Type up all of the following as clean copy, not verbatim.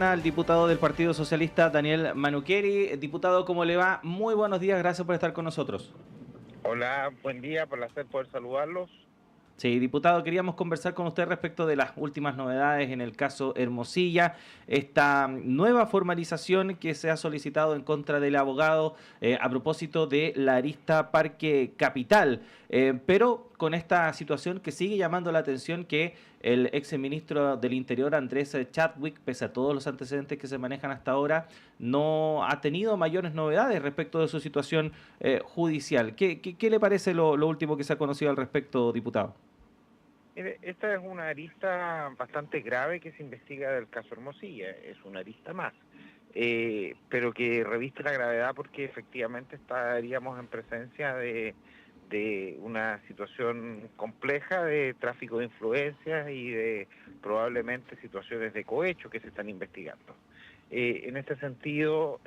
Al diputado del Partido Socialista, Daniel Manuqueri. Diputado, ¿cómo le va? Muy buenos días, gracias por estar con nosotros. Hola, buen día, placer poder saludarlos. Sí, diputado, queríamos conversar con usted respecto de las últimas novedades en el caso Hermosilla, esta nueva formalización que se ha solicitado en contra del abogado a propósito de la arista Parque Capital, pero con esta situación que sigue llamando la atención que el ex ministro del Interior, Andrés Chadwick, pese a todos los antecedentes que se manejan hasta ahora, no ha tenido mayores novedades respecto de su situación judicial. ¿Qué le parece lo último que se ha conocido al respecto, diputado? Mire, esta es una arista bastante grave que se investiga del caso Hermosilla, es una arista más, pero que reviste la gravedad porque efectivamente estaríamos en presencia de una situación compleja de tráfico de influencias y de probablemente situaciones de cohecho que se están investigando. En este sentido,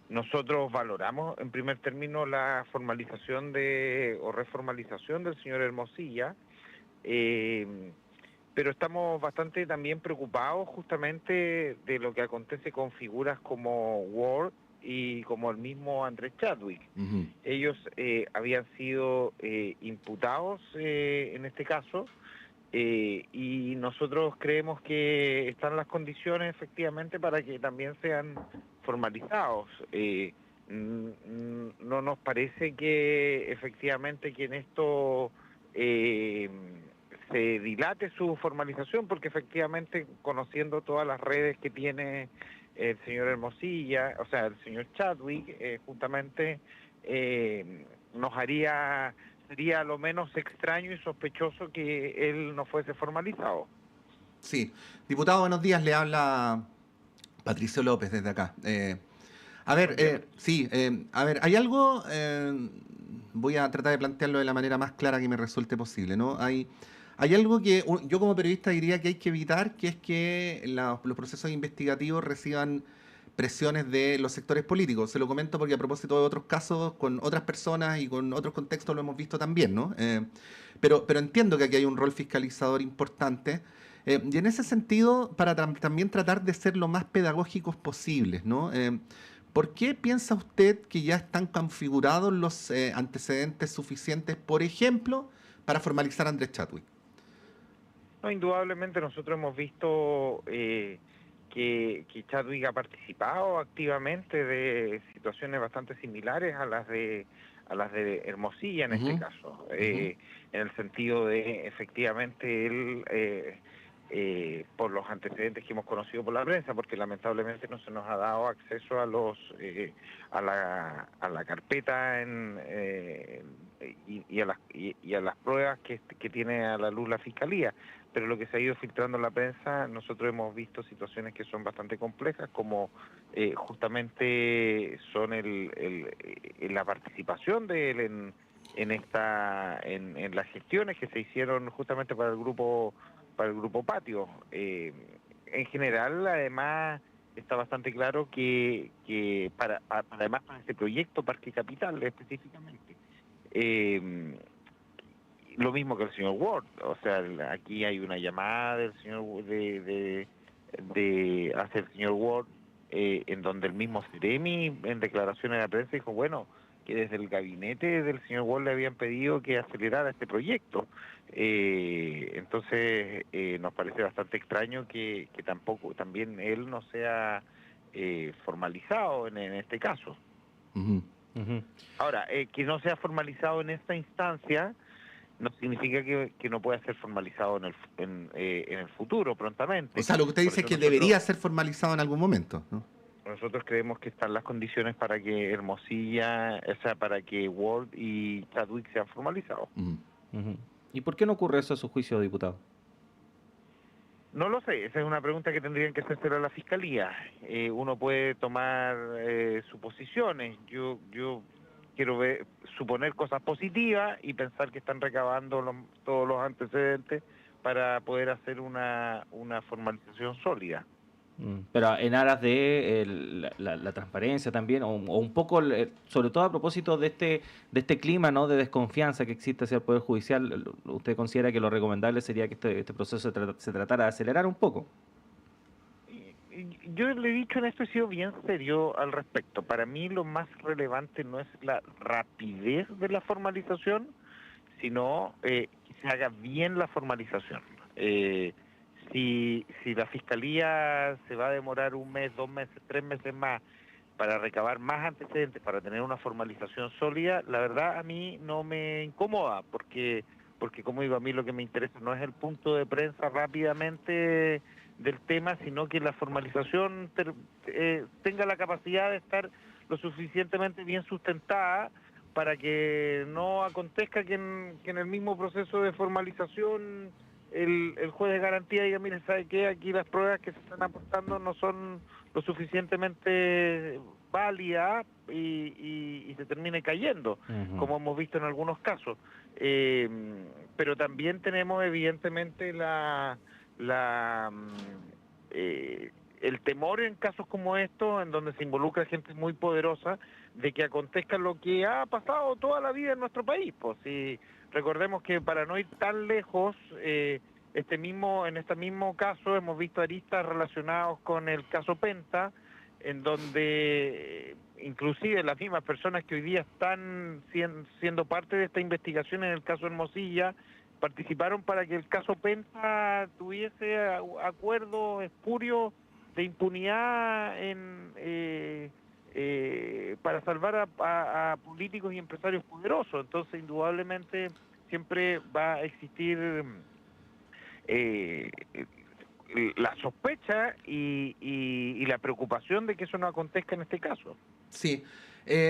nosotros valoramos en primer término la formalización o reformalización del señor Hermosilla, eh, pero estamos bastante también preocupados justamente de lo que acontece con figuras como Ward y como el mismo Andrés Chadwick. Ujú. Ellos habían sido imputados en este caso, y nosotros creemos que están las condiciones efectivamente para que también sean formalizados. No nos parece que efectivamente que en esto eh, se dilate su formalización, porque efectivamente conociendo todas las redes que tiene el señor Hermosilla, o sea, el señor Chadwick, justamente nos haría, sería lo menos extraño y sospechoso que él no fuese formalizado. Sí, diputado, buenos días, le habla Patricio López desde acá. Buen día, Sí, a ver, hay algo, voy a tratar de plantearlo de la manera más clara que me resulte posible, ¿no? Hay algo que yo como periodista diría que hay que evitar, que es que los procesos investigativos reciban presiones de los sectores políticos. Se lo comento porque a propósito de otros casos, con otras personas y con otros contextos lo hemos visto también, ¿no? Pero entiendo que aquí hay un rol fiscalizador importante. Y en ese sentido, para también tratar de ser lo más pedagógicos posibles, ¿no? ¿Por qué piensa usted que ya están configurados los antecedentes suficientes, por ejemplo, para formalizar a Andrés Chadwick? no, indudablemente nosotros hemos visto que Chadwick ha participado activamente de situaciones bastante similares a las de Hermosilla en este Ujú, caso, ujú. en el sentido de efectivamente él, por los antecedentes que hemos conocido por la prensa, porque lamentablemente no se nos ha dado acceso a a la carpeta y a las pruebas que tiene a la luz la fiscalía, pero lo que se ha ido filtrando en la prensa, nosotros hemos visto situaciones que son bastante complejas, como justamente son la participación de él en las gestiones que se hicieron justamente para el grupo Patio. En general, además, está bastante claro que además para este proyecto Parque Capital específicamente, eh, lo mismo que el señor Ward, o sea, aquí hay una llamada del señor hacia el señor Ward, en donde el mismo Ceremi en declaraciones a la prensa dijo, bueno, que desde el gabinete del señor Ward le habían pedido que acelerara este proyecto. Entonces nos parece bastante extraño que tampoco, también él no sea formalizado en este caso. Ujú. Ujú. Ahora, que no sea formalizado en esta instancia no significa que no pueda ser formalizado en el futuro, O prontamente. sea, lo que usted Por dice es eso que debería nosotros, ser formalizado en algún momento, ¿no? nosotros creemos que están las condiciones para que Hermosilla, o sea, para que Ward y Chadwick sean formalizados. Ujú. Ujú. ¿Y por qué no ocurre eso a su juicio, diputado? No lo sé, esa es una pregunta que tendrían que hacerse a la Fiscalía. Uno puede tomar suposiciones. Yo quiero suponer cosas positivas y pensar que están recabando todos los antecedentes para poder hacer una formalización sólida. Pero en aras de la transparencia también, o un poco, sobre todo a propósito de este clima, ¿no?, de desconfianza que existe hacia el Poder Judicial, ¿usted considera que lo recomendable sería que este proceso se tratara de acelerar un poco? yo le he dicho en esto, he sido bien serio al respecto. Para mí lo más relevante no es la rapidez de la formalización, sino que se haga bien la formalización. Si la Fiscalía se va a demorar 1 mes, 2 meses, 3 meses más para recabar más antecedentes, para tener una formalización sólida, la verdad a mí no me incomoda, porque como digo, a mí lo que me interesa no es el punto de prensa rápidamente del tema, sino que la formalización tenga la capacidad de estar lo suficientemente bien sustentada para que no acontezca que en el mismo proceso de formalización el juez de garantía diga, mire, ¿sabe qué? Aquí las pruebas que se están aportando no son lo suficientemente válidas y se termine cayendo, como hemos visto en algunos casos. Pero también tenemos evidentemente el temor en casos como estos, en donde se involucra gente muy poderosa, de que acontezca lo que ha pasado toda la vida en nuestro país. Pues si recordemos que, para no ir tan lejos, en este mismo caso hemos visto aristas relacionados con el caso Penta, en donde inclusive las mismas personas que hoy día están siendo parte de esta investigación en el caso Hermosilla participaron para que el caso Penta tuviese acuerdos espurios de impunidad para salvar a políticos y empresarios poderosos. Entonces, indudablemente, siempre va a existir la sospecha y la preocupación de que eso no acontezca en este caso. Sí.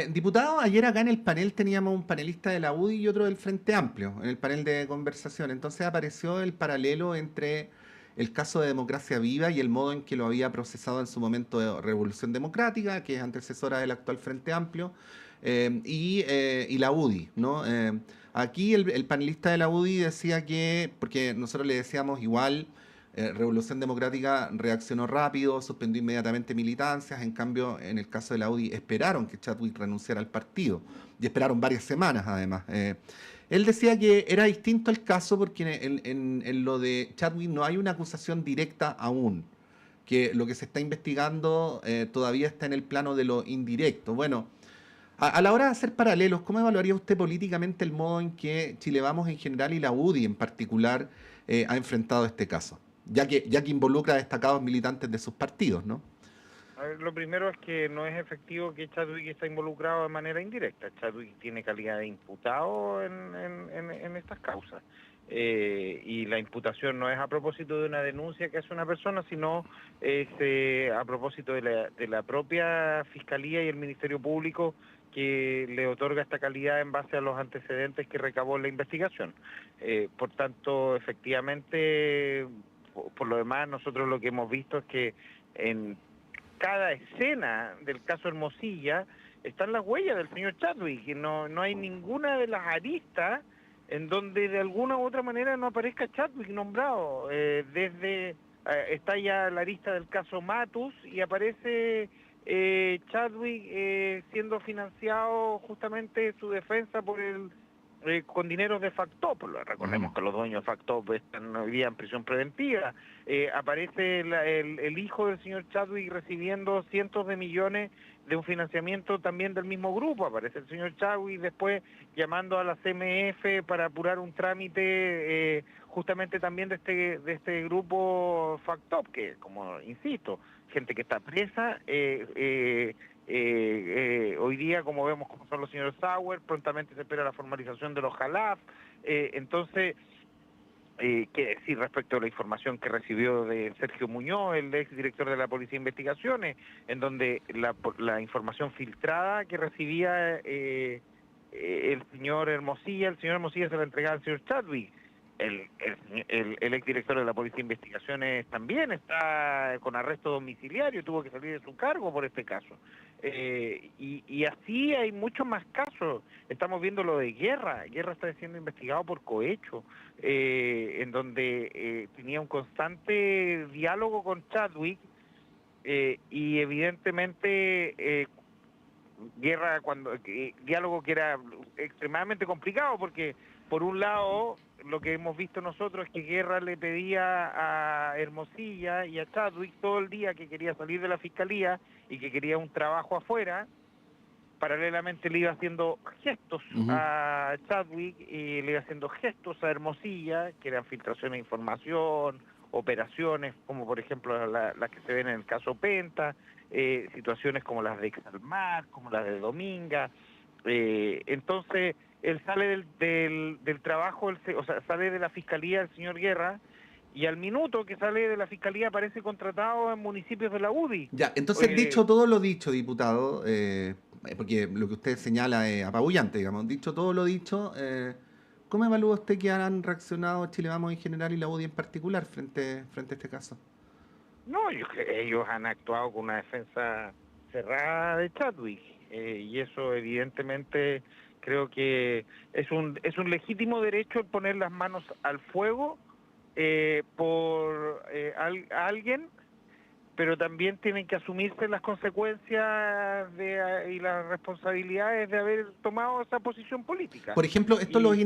Diputado, ayer acá en el panel teníamos un panelista de la UDI y otro del Frente Amplio, en el panel de conversación. Entonces apareció el paralelo entre el caso de Democracia Viva y el modo en que lo había procesado en su momento de Revolución Democrática, que es antecesora del actual Frente Amplio, y la UDI, ¿no? Aquí el panelista de la UDI decía que, porque nosotros le decíamos igual, Revolución Democrática reaccionó rápido, suspendió inmediatamente militancias. En cambio, en el caso de la UDI, esperaron que Chadwick renunciara al partido y esperaron varias semanas además. Él decía que era distinto el caso porque en lo de Chadwick no hay una acusación directa aún, que lo que se está investigando todavía está en el plano de lo indirecto. Bueno, a la hora de hacer paralelos, ¿cómo evaluaría usted políticamente el modo en que Chile Vamos en general y la UDI en particular ha enfrentado este caso? Ya que involucra a destacados militantes de sus partidos, ¿no? A ver, lo primero es que no es efectivo que Chadwick está involucrado de manera indirecta. Chadwick tiene calidad de imputado en estas causas. Y la imputación no es a propósito de una denuncia que hace una persona, sino es a propósito de la propia Fiscalía y el Ministerio Público, que le otorga esta calidad en base a los antecedentes que recabó la investigación. Por tanto, efectivamente, por lo demás, nosotros lo que hemos visto es que en cada escena del caso Hermosilla están las huellas del señor Chadwick, y no hay ninguna de las aristas en donde de alguna u otra manera no aparezca Chadwick nombrado. Está ya la arista del caso Matus y aparece Chadwick siendo financiado justamente su defensa por con dineros de Factop. Recordemos que los dueños de Factop están hoy día en prisión preventiva. Aparece el hijo del señor Chadwick recibiendo cientos de millones de un financiamiento también del mismo grupo. Aparece el señor Chadwick después llamando a la CMF para apurar un trámite justamente también de este grupo Factop, que, como insisto, gente que está presa, hoy día, como vemos como son los señores Sauer, prontamente se espera la formalización de los Jalaf. Entonces, qué decir respecto a la información que recibió de Sergio Muñoz, el ex director de la Policía de Investigaciones, en donde la información filtrada que recibía el señor Hermosilla se la entregaba al señor Chadwick. El exdirector de la Policía de Investigaciones también está con arresto domiciliario, tuvo que salir de su cargo por este caso. Y así hay muchos más casos. Estamos viendo lo de Guerra está siendo investigado por cohecho, en donde tenía un constante diálogo con Chadwick, y evidentemente diálogo que era extremadamente complicado, porque por un lado lo que hemos visto nosotros es que Guerra le pedía a Hermosilla y a Chadwick todo el día que quería salir de la fiscalía y que quería un trabajo afuera. Paralelamente le iba haciendo gestos Ujú. a Chadwick y le iba haciendo gestos a Hermosilla, que eran filtraciones de información, operaciones como por ejemplo las que se ven en el caso Penta, situaciones como las de Exalmar, como las de Dominga. Entonces, él sale del trabajo, o sea, sale de la fiscalía el señor Guerra, y al minuto que sale de la fiscalía aparece contratado en municipios de la UDI. Ya, entonces dicho todo lo dicho, diputado, porque lo que usted señala es apabullante, digamos, dicho todo lo dicho, ¿cómo evalúa usted que han reaccionado Chile Vamos en general y la UDI en particular frente a este caso? No, ellos han actuado con una defensa cerrada de Chadwick, y eso evidentemente creo que es un legítimo derecho el poner las manos al fuego por alguien, pero también tienen que asumirse las consecuencias y las responsabilidades de haber tomado esa posición política. Por ejemplo, ¿esto los Y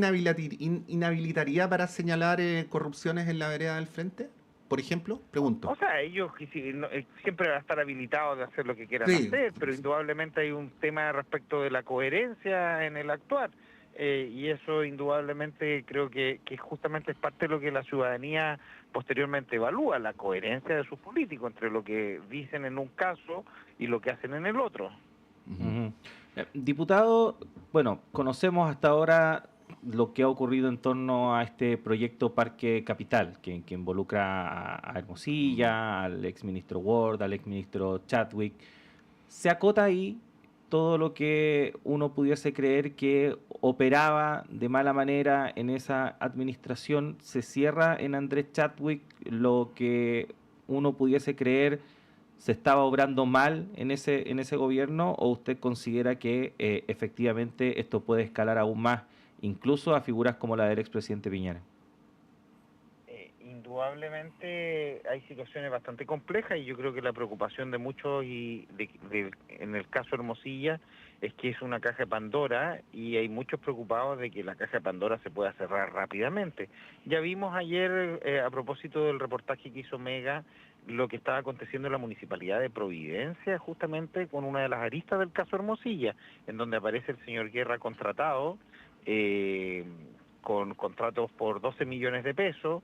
inhabilitaría para señalar corrupciones en la vereda del frente? Por ejemplo, pregunto. O sea, ellos siempre van a estar habilitados de hacer lo que quieran Sí, hacer, pero indudablemente hay un tema respecto de la coherencia en el actuar, y eso indudablemente creo que justamente es parte de lo que la ciudadanía posteriormente evalúa, la coherencia de sus políticos entre lo que dicen en un caso y lo que hacen en el otro. ujú. Ujú. Diputado, bueno, conocemos hasta ahora lo que ha ocurrido en torno a este proyecto Parque Capital, que involucra a Hermosilla, al exministro Ward, al exministro Chadwick. Se acota ahí todo lo que uno pudiese creer que operaba de mala manera en esa administración. Se cierra en Andrés Chadwick lo que uno pudiese creer se estaba obrando mal en ese gobierno, o usted considera que efectivamente esto puede escalar aún más, incluso a figuras como la del expresidente Piñera. Indudablemente hay situaciones bastante complejas, y yo creo que la preocupación de muchos en el caso Hermosilla es que es una caja de Pandora, y hay muchos preocupados de que la caja de Pandora se pueda cerrar rápidamente. Ya vimos ayer, a propósito del reportaje que hizo Mega, lo que estaba aconteciendo en la Municipalidad de Providencia, justamente con una de las aristas del caso Hermosilla, en donde aparece el señor Guerra contratado, eh, con contratos por 12 millones de pesos,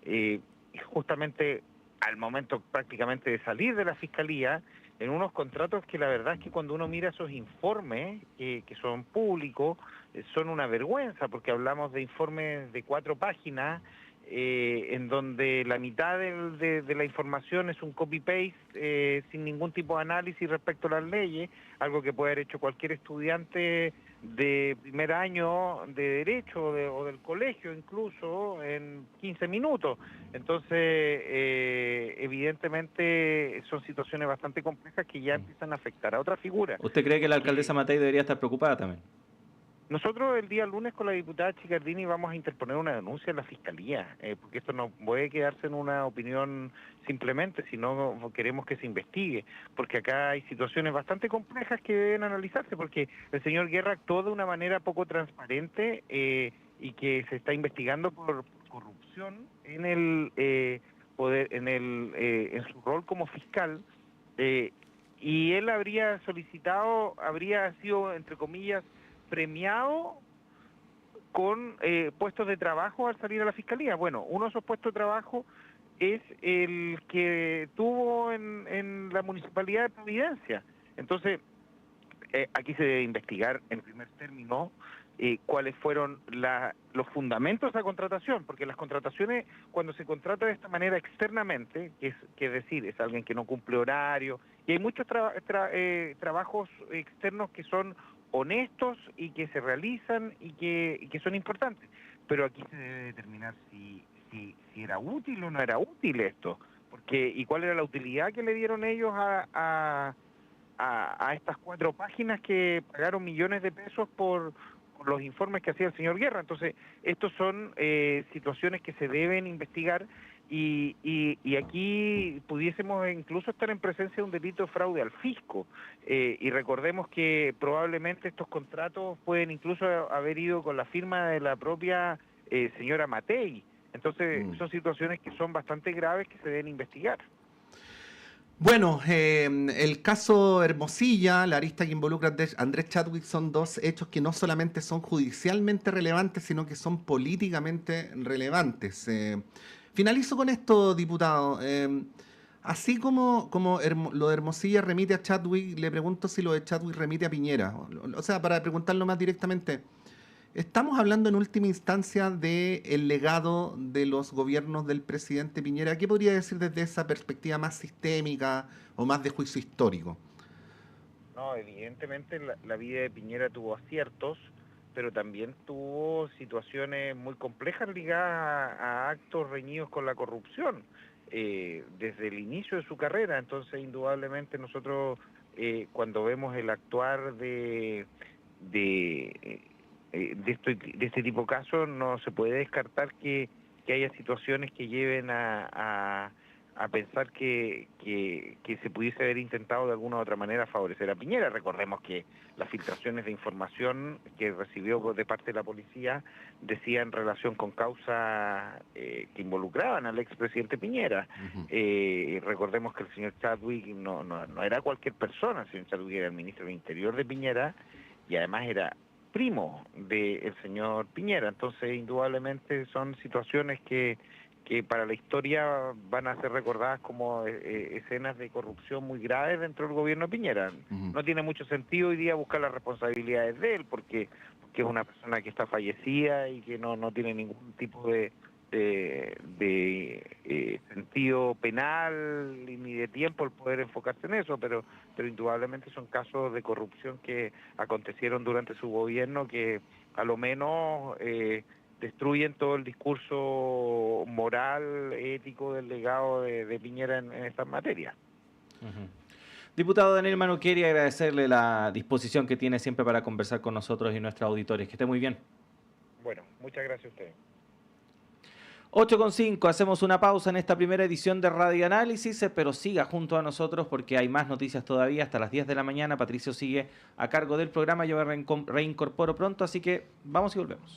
eh, justamente al momento prácticamente de salir de la fiscalía, en unos contratos que la verdad es que cuando uno mira esos informes, que son públicos, son una vergüenza, porque hablamos de informes de 4 páginas, en donde la mitad de la información es un copy-paste, sin ningún tipo de análisis respecto a las leyes, algo que puede haber hecho cualquier estudiante de primer año de Derecho o del colegio incluso en 15 minutos. Entonces, evidentemente son situaciones bastante complejas que ya empiezan a afectar a otra figura. ¿Usted cree que la alcaldesa Porque Matei debería estar preocupada también? nosotros el día lunes con la diputada Chicardini vamos a interponer una denuncia en la Fiscalía, porque esto no puede quedarse en una opinión simplemente, sino queremos que se investigue, porque acá hay situaciones bastante complejas que deben analizarse, porque el señor Guerra actuó de una manera poco transparente, y que se está investigando por corrupción en el poder, en su rol como fiscal, eh, y él habría solicitado, habría sido, entre comillas, premiado con puestos de trabajo al salir a la fiscalía. Bueno, uno de esos puestos de trabajo es el que tuvo en la Municipalidad de Providencia. Entonces, aquí se debe investigar en primer término cuáles fueron los fundamentos de la contratación, porque las contrataciones, cuando se contrata de esta manera externamente, que es decir, es alguien que no cumple horario, y hay muchos trabajos externos que son honestos y que se realizan y que son importantes, pero aquí se debe determinar si era útil o no era útil esto, porque y cuál era la utilidad que le dieron ellos a estas 4 páginas que pagaron millones de pesos por los informes que hacía el señor Guerra. Entonces, estos son situaciones que se deben investigar, y aquí pudiésemos incluso estar en presencia de un delito de fraude al fisco, y recordemos que probablemente estos contratos pueden incluso haber ido con la firma de la propia señora Matei. Entonces, son situaciones que son bastante graves que se deben investigar. Bueno, el caso Hermosilla, la arista que involucra a Andrés Chadwick, son dos hechos que no solamente son judicialmente relevantes, sino que son políticamente relevantes. Finalizo con esto, diputado. Así como lo de Hermosilla remite a Chadwick, le pregunto si lo de Chadwick remite a Piñera. O sea, para preguntarlo más directamente, estamos hablando en última instancia del legado de los gobiernos del presidente Piñera. ¿Qué podría decir desde esa perspectiva más sistémica o más de juicio histórico? No, evidentemente la vida de Piñera tuvo aciertos, pero también tuvo situaciones muy complejas ligadas a actos reñidos con la corrupción desde el inicio de su carrera. Entonces, indudablemente nosotros cuando vemos el actuar de este tipo de casos, no se puede descartar que haya situaciones que lleven a pensar que se pudiese haber intentado de alguna u otra manera favorecer a Piñera. Recordemos que las filtraciones de información que recibió de parte de la policía decían relación con causas que involucraban al expresidente Piñera. Recordemos que el señor Chadwick no era cualquier persona. El señor Chadwick era el ministro del Interior de Piñera y además era primo del señor Piñera. Entonces, indudablemente son situaciones que para la historia van a ser recordadas como escenas de corrupción muy graves dentro del gobierno de Piñera. No tiene mucho sentido hoy día buscar las responsabilidades de él, porque es una persona que está fallecida y que no tiene ningún tipo de sentido penal ni de tiempo el poder enfocarse en eso, pero indudablemente son casos de corrupción que acontecieron durante su gobierno que a lo menos destruyen todo el discurso moral, ético del legado de Piñera en estas materias. Diputado Daniel Manuqueri, agradecerle la disposición que tiene siempre para conversar con nosotros y nuestros auditores. Que esté muy bien. Bueno, muchas gracias a usted. 8:05, hacemos una pausa en esta primera edición de Radio Análisis, pero siga junto a nosotros porque hay más noticias todavía hasta las 10 de la mañana. Patricio sigue a cargo del programa, yo me reincorporo pronto, así que vamos y volvemos.